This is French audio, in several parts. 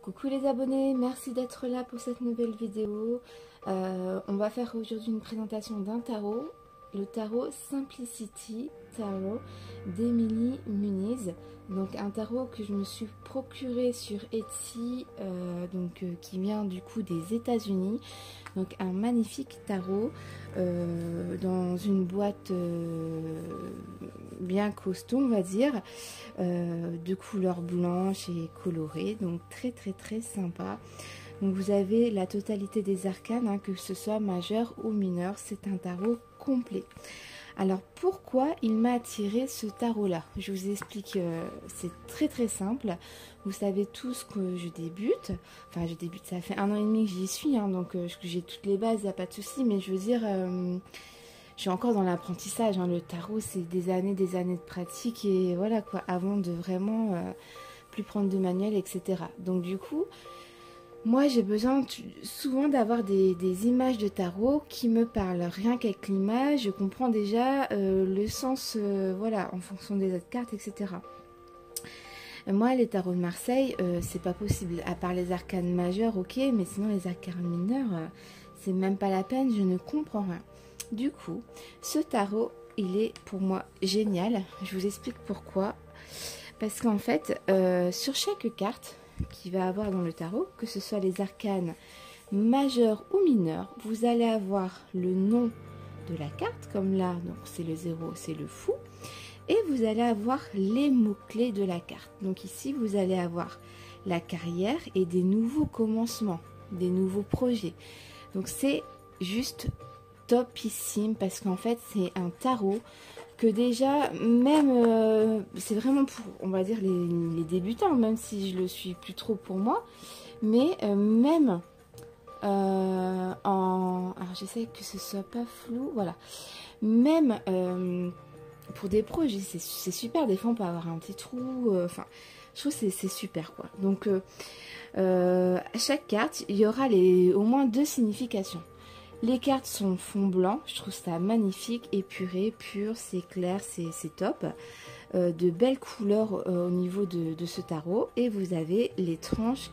Coucou les abonnés, merci d'être là pour cette nouvelle vidéo. On va faire aujourd'hui une présentation d'un tarot, le tarot Simplicity Tarot d'Emily Muniz. Donc un tarot que je me suis procuré sur Etsy, qui vient du coup des États-Unis. Donc un magnifique tarot dans une boîte bien costaud, on va dire, de couleur blanche et colorée, donc très sympa. Donc vous avez la totalité des arcanes, que ce soit majeur ou mineur, c'est un tarot complet. Alors pourquoi il m'a attiré ce tarot là? Je vous explique, c'est très simple. Vous savez tous que je débute, ça fait 1 an et demi que j'y suis, donc j'ai toutes les bases, il n'y a pas de souci, mais je veux dire, je suis encore dans l'apprentissage, le tarot c'est des années de pratique, et voilà quoi, avant de vraiment plus prendre de manuel, etc. Donc du coup, moi j'ai besoin souvent d'avoir des images de tarot qui me parlent. Rien qu'avec l'image, je comprends déjà le sens, voilà, en fonction des autres cartes, etc. Moi, les tarots de Marseille, c'est pas possible. À part les arcanes majeures, ok, mais sinon les arcanes mineurs, c'est même pas la peine, je ne comprends rien. Du coup, ce tarot, il est pour moi génial. Je vous explique pourquoi. Parce qu'en fait, sur chaque carte qu'il va avoir dans le tarot, que ce soit les arcanes majeures ou mineures, vous allez avoir le nom de la carte, comme là, donc c'est le 0, c'est le fou. Et vous allez avoir les mots-clés de la carte. Donc ici, vous allez avoir la carrière et des nouveaux commencements, des nouveaux projets. Donc c'est juste topissime, parce qu'en fait, c'est un tarot que déjà, même, c'est vraiment pour, on va dire, les débutants, même si je le suis plus trop pour moi. Mais même alors j'essaie que ce soit pas flou, voilà. Même pour des pros, c'est super, des fois on peut avoir un petit trou, je trouve que c'est super quoi. Donc à chaque carte, il y aura au moins 2 significations. Les cartes sont fond blanc, je trouve ça magnifique, épuré, pur, c'est clair, c'est top. De belles couleurs au niveau de ce tarot, et vous avez les tranches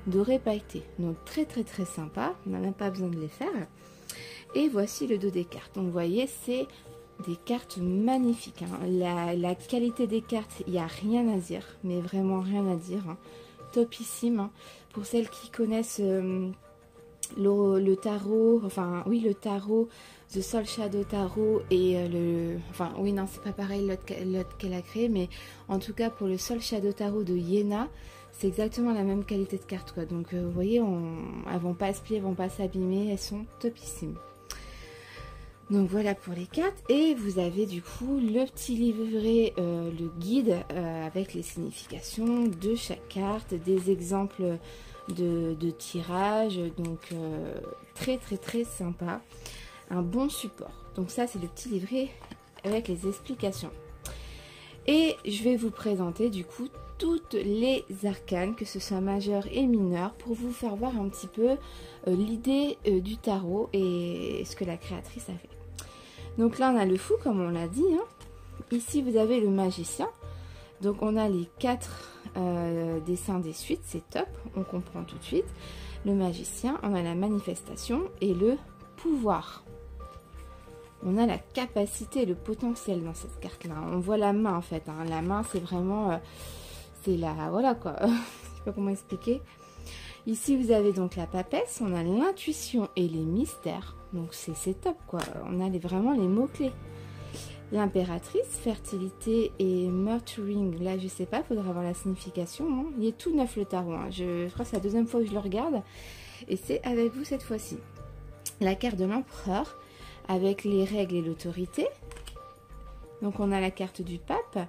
dorées pailletées. Donc très sympa, on n'a même pas besoin de les faire. Et voici le dos des cartes. Donc vous voyez, c'est des cartes magnifiques. La qualité des cartes, il n'y a rien à dire, mais vraiment rien à dire. Topissime. Pour celles qui connaissent le tarot, le tarot, The Soul Shadow Tarot, et oui, non, c'est pas pareil l'autre qu'elle a créé, mais en tout cas pour le Soul Shadow Tarot de Yéna, c'est exactement la même qualité de carte, quoi. Donc vous voyez, elles vont pas se plier, elles vont pas s'abîmer, elles sont topissimes. Donc voilà pour les cartes, et vous avez du coup le petit livret, le guide avec les significations de chaque carte, des exemples de tirage, donc très sympa, un bon support. Donc ça c'est le petit livret avec les explications. Et je vais vous présenter du coup toutes les arcanes, que ce soit majeures et mineures, pour vous faire voir un petit peu l'idée du tarot et ce que la créatrice a fait. Donc là on a le fou, comme on l'a dit, Ici vous avez le magicien. Donc on a les 4 dessins des suites, c'est top, on comprend tout de suite. Le magicien, on a la manifestation et le pouvoir. On a la capacité et le potentiel dans cette carte-là. On voit la main en fait, la main c'est vraiment, c'est la, voilà quoi, je sais pas comment expliquer. Ici vous avez donc la papesse, on a l'intuition et les mystères, donc c'est top quoi, on a vraiment les mots-clés. L'impératrice, fertilité et nurturing, là je sais pas, faudra avoir la signification. Il est tout neuf le tarot, je crois que c'est la 2e fois que je le regarde, et c'est avec vous cette fois-ci. La carte de l'empereur, avec les règles et l'autorité. Donc on a la carte du pape,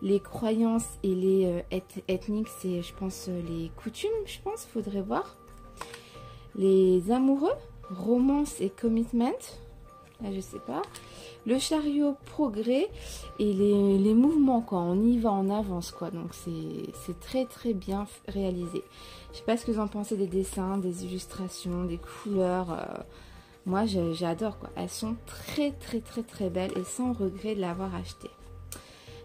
les croyances et les ethniques, c'est je pense les coutumes, faudrait voir. Les amoureux, romance et commitment, là je sais pas. Le chariot, progrès, et les mouvements quoi, on y va, en avance quoi, donc c'est très bien réalisé. Je sais pas ce que vous en pensez des dessins, des illustrations, des couleurs, moi j'adore quoi, elles sont très belles et sans regret de l'avoir acheté.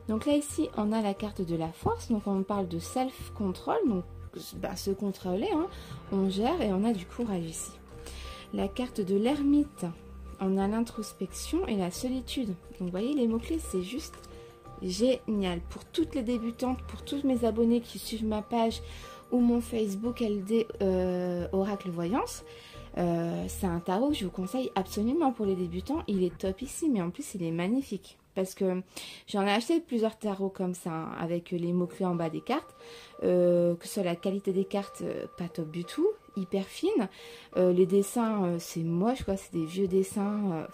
Donc là ici on a la carte de la force, donc on parle de self-control, donc se contrôler, hein. On gère et on a du courage ici. La carte de l'ermite, on a l'introspection et la solitude. Donc vous voyez les mots-clés, c'est juste génial. Pour toutes les débutantes, pour tous mes abonnés qui suivent ma page ou mon Facebook LD Oracle Voyance, c'est un tarot que je vous conseille absolument pour les débutants. Il est top ici, mais en plus il est magnifique. Parce que j'en ai acheté plusieurs tarots comme ça, hein, avec les mots-clés en bas des cartes. Que ce soit la qualité des cartes, pas top du tout, hyper fine. Les dessins, c'est moche, quoi. C'est des vieux dessins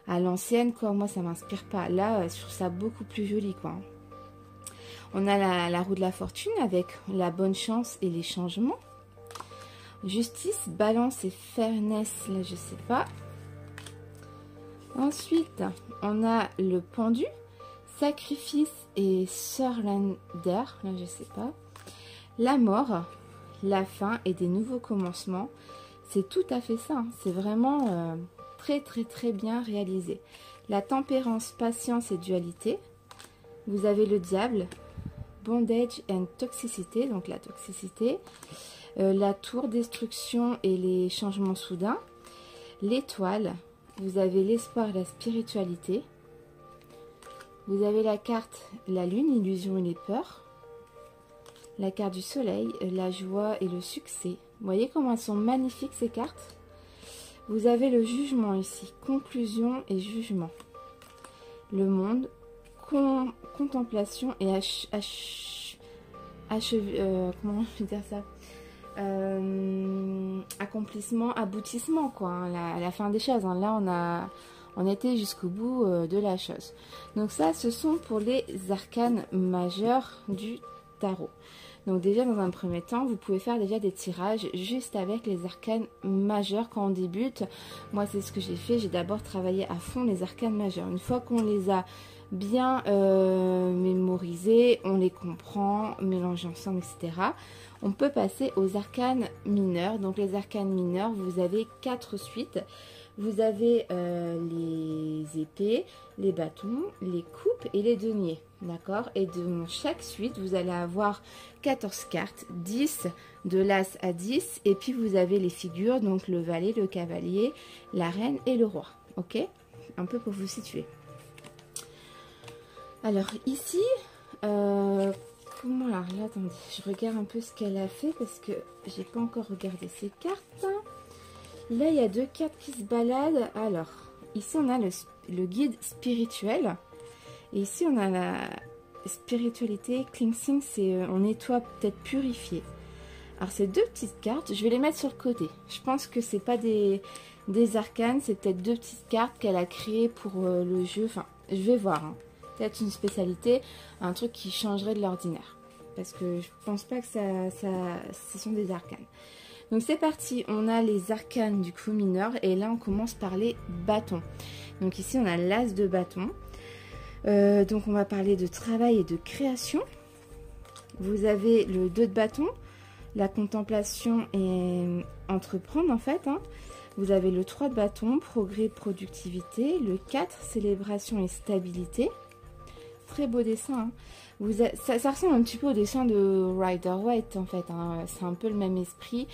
à l'ancienne, quoi. Moi, ça m'inspire pas. Là, je trouve ça beaucoup plus joli, quoi. On a la roue de la fortune avec la bonne chance et les changements. Justice, balance et fairness, là, je sais pas. Ensuite, on a le pendu, sacrifice et surrender, là je sais pas. La mort, la fin et des nouveaux commencements. C'est tout à fait ça, hein. C'est vraiment très très très bien réalisé. La tempérance, patience et dualité. Vous avez le diable, bondage and toxicité, donc la toxicité. La tour, destruction et les changements soudains. L'étoile. Vous avez l'espoir et la spiritualité. Vous avez la carte la lune, illusion et les peurs. La carte du soleil, la joie et le succès. Vous voyez comment elles sont magnifiques ces cartes. Vous avez le jugement ici, conclusion et jugement. Le monde, contemplation et comment je vais dire ça, accomplissement, aboutissement, quoi, hein, la fin des choses, hein. Là on était jusqu'au bout de la chose. Donc ça, ce sont pour les arcanes majeurs du tarot. Donc déjà, dans un premier temps, vous pouvez faire déjà des tirages juste avec les arcanes majeurs quand on débute. Moi, c'est ce que j'ai fait. J'ai d'abord travaillé à fond les arcanes majeurs. Une fois qu'on les a bien mémorisés, on les comprend, mélange ensemble, etc. On peut passer aux arcanes mineurs. Donc les arcanes mineurs, vous avez 4 suites. Vous avez les épées, les bâtons, les coupes et les deniers. D'accord? Et dans chaque suite, vous allez avoir 14 cartes, 10 de l'as à 10. Et puis vous avez les figures, donc le valet, le cavalier, la reine et le roi. Ok? Un peu pour vous situer. Alors ici, comment, alors là, attendez, je regarde un peu ce qu'elle a fait parce que j'ai pas encore regardé ces cartes. Là, il y a 2 cartes qui se baladent. Alors, ici, on a le guide spirituel. Et ici, on a la spiritualité. Cleansing, c'est on nettoie, peut-être purifier. Alors, ces 2 petites cartes, je vais les mettre sur le côté. Je pense que c'est pas des arcanes. C'est peut-être 2 petites cartes qu'elle a créées pour le jeu. Enfin, je vais voir, hein. Peut-être une spécialité, un truc qui changerait de l'ordinaire. Parce que je pense pas que ce sont des arcanes. Donc c'est parti, on a les arcanes du coup mineurs et là on commence par les bâtons. Donc ici on a l'as de bâton. Donc on va parler de travail et de création. Vous avez le 2 de bâton, la contemplation et entreprendre en fait, hein. Vous avez le 3 de bâton, progrès, productivité. Le 4, célébration et stabilité. Très beau dessin, hein. Ça ressemble un petit peu au dessin de Rider-Waite en fait, hein. C'est un peu le même esprit,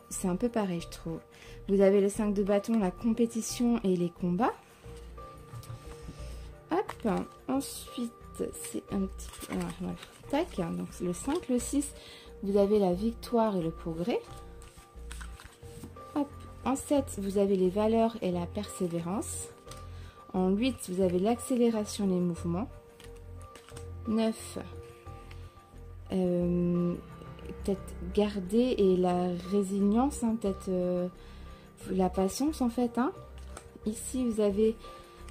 c'est un peu pareil je trouve. Vous avez le 5 de bâton, la compétition et les combats. Hop, ensuite c'est un petit peu, voilà. Tac, donc le 5, le 6, vous avez la victoire et le progrès. Hop, en 7, vous avez les valeurs et la persévérance. En 8, vous avez l'accélération des mouvements. 9, peut-être garder et la résilience, hein, peut-être la patience en fait, hein. Ici, vous avez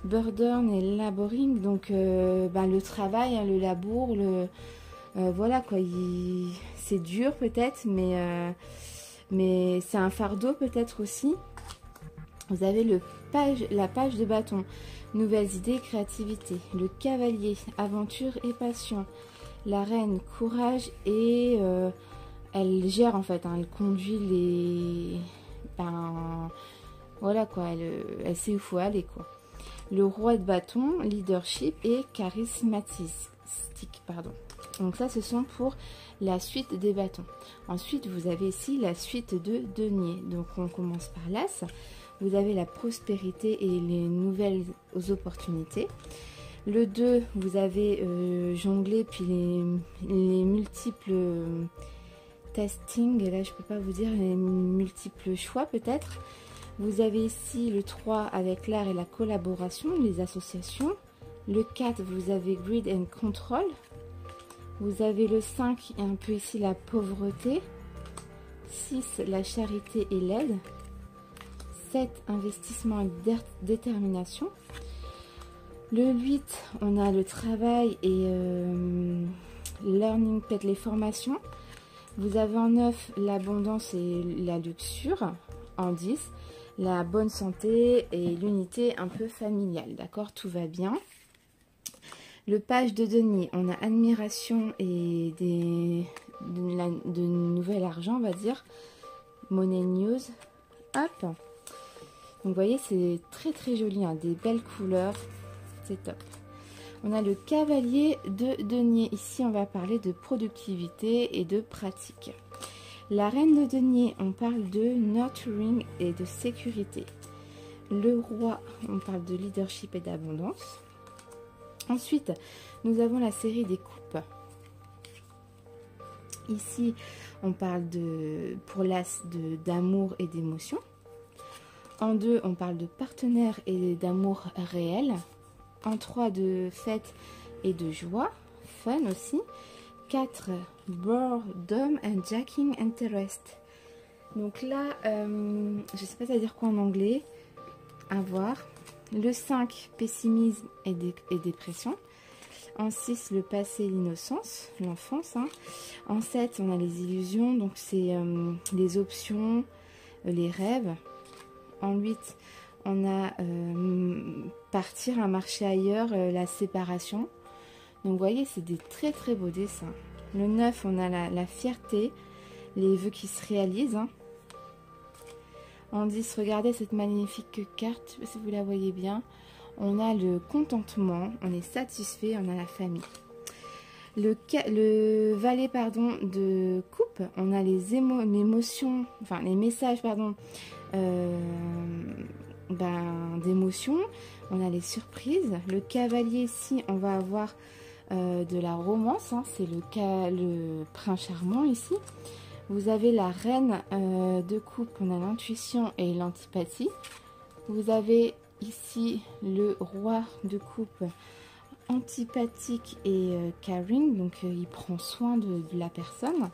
burden et laboring, donc le travail, hein, le labour, voilà quoi, c'est dur peut-être, mais c'est un fardeau peut-être aussi. Vous avez la page de bâton, nouvelles idées, créativité. Le cavalier, aventure et passion. La reine, courage et elle gère en fait, hein, elle conduit les... voilà quoi, elle sait où il faut aller quoi. Le roi de bâton, leadership et charismatique, pardon. Donc ça, ce sont pour la suite des bâtons. Ensuite, vous avez ici la suite de denier. Donc on commence par l'as. Vous avez la prospérité et les nouvelles opportunités. Le 2, vous avez jonglé, puis les multiples testing. Là, je ne peux pas vous dire, les multiples choix peut-être. Vous avez ici le 3 avec l'art et la collaboration, les associations. Le 4, vous avez Grid and Control. Vous avez le 5 et un peu ici la pauvreté. 6, la charité et l'aide. 7, investissement et détermination. Le 8, on a le travail et learning, peut-être les formations. Vous avez en 9, l'abondance et la luxure. En 10, la bonne santé et l'unité un peu familiale. D'accord, tout va bien. Le page de denier, on a admiration et de nouvel argent, on va dire. Money news. Hop. Donc, vous voyez, c'est très très joli, hein, des belles couleurs. C'est top. On a le cavalier de denier. Ici, on va parler de productivité et de pratique. La reine de denier, on parle de nurturing et de sécurité. Le roi, on parle de leadership et d'abondance. Ensuite, nous avons la série des coupes. Ici, on parle pour l'as d'amour et d'émotion. En 2, on parle de partenaire et d'amour réel. En 3, de fête et de joie. Fun aussi. 4, boredom and jacking interest. Donc là, je ne sais pas ça veut dire quoi en anglais. À voir. Le 5, pessimisme et dépression. En 6, le passé, l'innocence, l'enfance. Hein. En 7, on a les illusions, donc c'est les options, les rêves. En 8, on a partir, à marcher ailleurs, la séparation. Donc vous voyez, c'est des très très beaux dessins. Le 9, on a la fierté, les vœux qui se réalisent. Hein. En 10, regardez cette magnifique carte, si vous la voyez bien. On a le contentement, on est satisfait, on a la famille. Le valet de coupe, on a les émotions, enfin les messages d'émotions, on a les surprises. Le cavalier ici, on va avoir de la romance, hein, c'est le prince charmant ici. Vous avez la reine de coupe, on a l'intuition et l'antipathie. Vous avez ici le roi de coupe, antipathique et caring, donc il prend soin de la personne.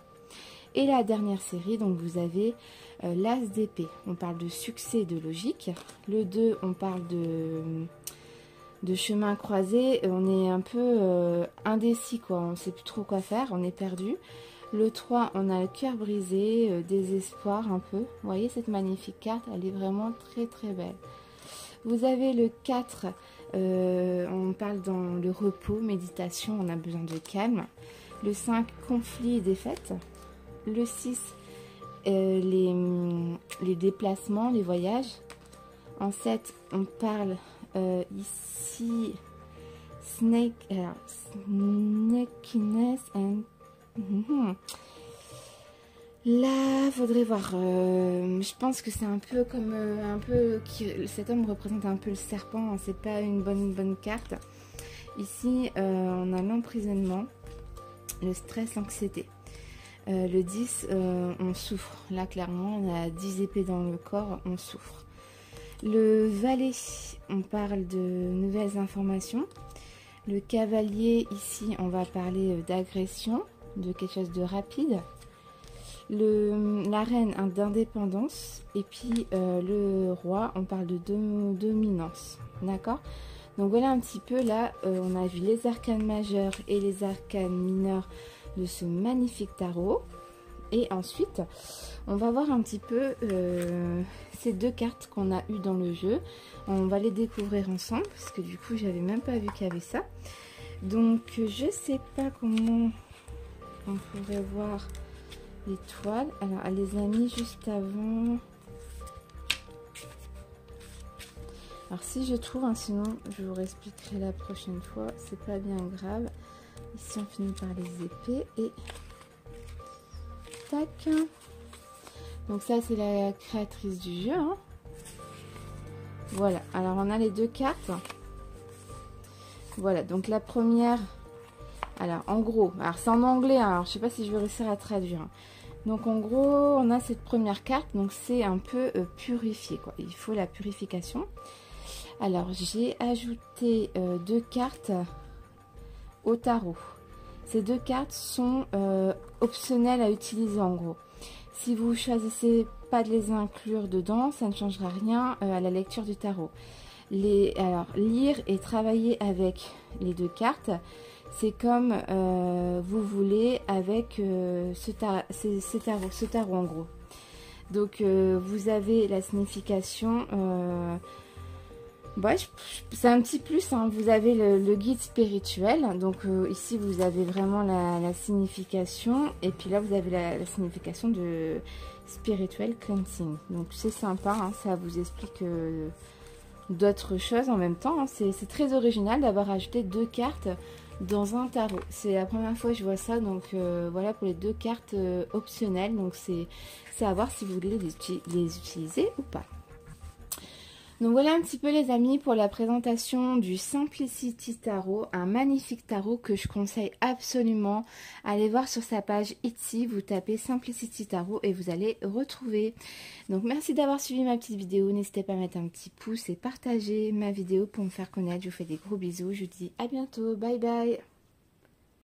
Et la dernière série, donc vous avez l'as d'épée, on parle de succès et de logique. Le 2, on parle de chemin croisé, on est un peu indécis, quoi, on ne sait plus trop quoi faire, on est perdu. Le 3, on a le cœur brisé, désespoir un peu. Vous voyez cette magnifique carte, elle est vraiment très très belle. Vous avez le 4, on parle dans le repos, méditation, on a besoin de calme. Le 5, conflit et défaite. Le 6, les déplacements, les voyages. En 7, on parle ici snakiness and... Là, faudrait voir. Je pense que c'est un peu comme cet homme représente un peu le serpent. Hein, c'est pas une bonne carte. Ici, on a l'emprisonnement, le stress, l'anxiété. Le 10, on souffre. Là, clairement, on a 10 épées dans le corps, on souffre. Le valet, on parle de nouvelles informations. Le cavalier, ici, on va parler d'agression, de quelque chose de rapide. La reine, d'indépendance. Et puis le roi, on parle de dominance. D'accord? Donc voilà un petit peu, là, on a vu les arcanes majeures et les arcanes mineures de ce magnifique tarot. Et ensuite, on va voir un petit peu ces deux cartes qu'on a eues dans le jeu. On va les découvrir ensemble, parce que du coup, j'avais même pas vu qu'il y avait ça. Donc, je sais pas comment on pourrait voir l'étoile. Alors, elle les a mis juste avant. Alors, si je trouve, hein, sinon, je vous expliquerai la prochaine fois. C'est pas bien grave. Ici on finit par les épées et tac. Donc ça c'est la créatrice du jeu, hein. Voilà, alors on a les 2 cartes. Voilà, donc la première, alors en gros, alors c'est en anglais, hein, alors je sais pas si je vais réussir à traduire. Donc en gros, on a cette première carte, donc c'est un peu purifié, quoi. Il faut la purification. Alors j'ai ajouté 2 cartes au tarot. Ces 2 cartes sont optionnelles à utiliser en gros. Si vous choisissez pas de les inclure dedans, ça ne changera rien à la lecture du tarot. Alors, lire et travailler avec les 2 cartes, c'est comme vous voulez avec ce tarot en gros. Donc vous avez la signification, c'est un petit plus, hein. Vous avez le guide spirituel, donc ici vous avez vraiment la signification, et puis là vous avez la signification de spirituel cleansing. Donc c'est sympa, hein, ça vous explique d'autres choses en même temps, hein. C'est très original d'avoir ajouté 2 cartes dans un tarot. C'est la première fois que je vois ça, donc voilà pour les 2 cartes optionnelles. Donc c'est à voir si vous voulez les utiliser ou pas. Donc voilà un petit peu les amis pour la présentation du Simplicity Tarot, un magnifique tarot que je conseille absolument. Allez voir sur sa page Etsy, vous tapez Simplicity Tarot et vous allez retrouver. Donc merci d'avoir suivi ma petite vidéo, n'hésitez pas à mettre un petit pouce et partager ma vidéo pour me faire connaître. Je vous fais des gros bisous, je vous dis à bientôt, bye bye.